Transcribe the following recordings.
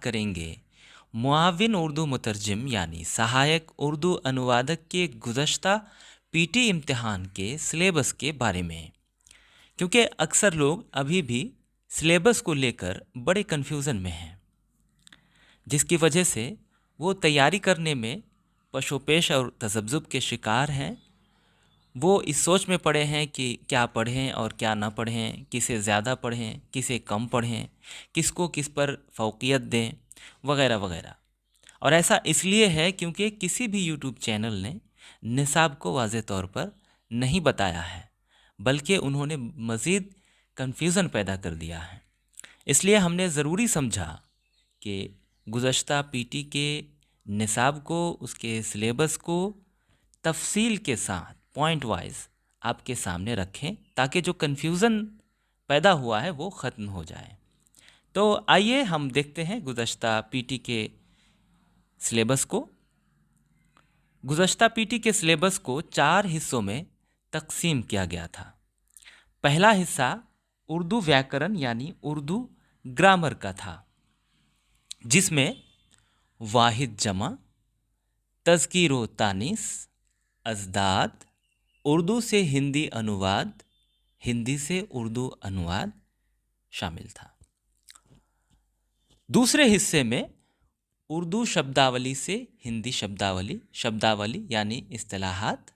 करेंगे मुआविन उर्दू मुतरजिम यानी सहायक उर्दू अनुवादक के गुज़श्ता पीटी इम्तिहान के सिलेबस के बारे में, क्योंकि अक्सर लोग अभी भी सिलेबस को लेकर बड़े कन्फ्यूज़न में हैं, जिसकी वजह से वो तैयारी करने में पशोपेश और तज़ब्ज़ुब के शिकार हैं। वो इस सोच में पड़े हैं कि क्या पढ़ें और क्या ना पढ़ें, किसे ज़्यादा पढ़ें, किसे कम पढ़ें, किसको किस पर फ़ौक़ियत दें, वगैरह वगैरह। और ऐसा इसलिए है क्योंकि किसी भी यूट्यूब चैनल ने निसाब को वाज़े तौर पर नहीं बताया है, बल्कि उन्होंने मज़ीद कन्फ्यूज़न पैदा कर दिया है। इसलिए हमने ज़रूरी समझा कि गुज़श्ता पीटी के निसाब को, उसके सिलेबस को तफसील के साथ पॉइंट वाइज आपके सामने रखें, ताकि जो कन्फ्यूज़न पैदा हुआ है वो ख़त्म हो जाए। तो आइए हम देखते हैं गुज़श्ता पीटी के सिलेबस को। गुज़श्ता पीटी के सिलेबस को 4 हिस्सों में तकसीम किया गया था। पहला हिस्सा उर्दू व्याकरण यानी उर्दू ग्रामर का था, जिसमें वाहिद जमा, तज़कीर व तानीस, अज़दाद, उर्दू से हिंदी अनुवाद, हिंदी से उर्दू अनुवाद शामिल था। दूसरे हिस्से में उर्दू शब्दावली से हिंदी शब्दावली, शब्दावली यानी इस्तिलाहात,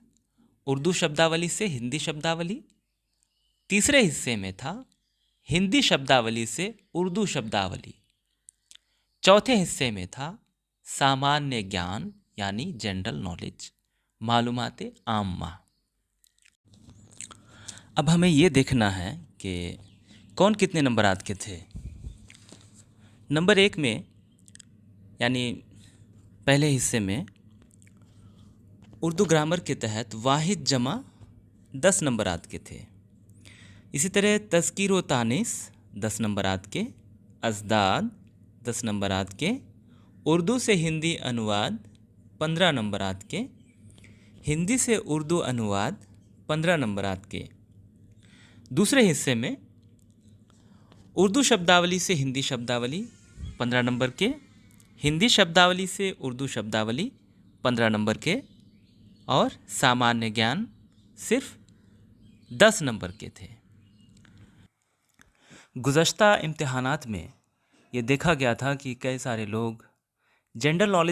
उर्दू शब्दावली से हिंदी शब्दावली। तीसरे हिस्से में था हिंदी शब्दावली से उर्दू शब्दावली। चौथे हिस्से में था सामान्य ज्ञान यानी जनरल नॉलेज, मालूमात आम्मा। अब हमें ये देखना है कि कौन कितने नंबरात के थे। नंबर 1 में यानी पहले हिस्से में उर्दू ग्रामर के तहत वाहिद जमा 10 नंबरात के थे। इसी तरह तज़कीर व तानीस 10 नंबरात के, अज़दाद 10 नंबरात के, उर्दू से हिंदी अनुवाद 15 नंबरात के, हिंदी से उर्दू अनुवाद 15 नंबरात के। दूसरे हिस्से में उर्दू शब्दावली से हिंदी शब्दावली 15 नंबर के, हिंदी शब्दावली से उर्दू शब्दावली 15 नंबर के, और सामान्य ज्ञान सिर्फ 10 नंबर के थे। गुज़श्ता इम्तिहानात में ये देखा गया था कि कई सारे लोग जनरल नॉलेज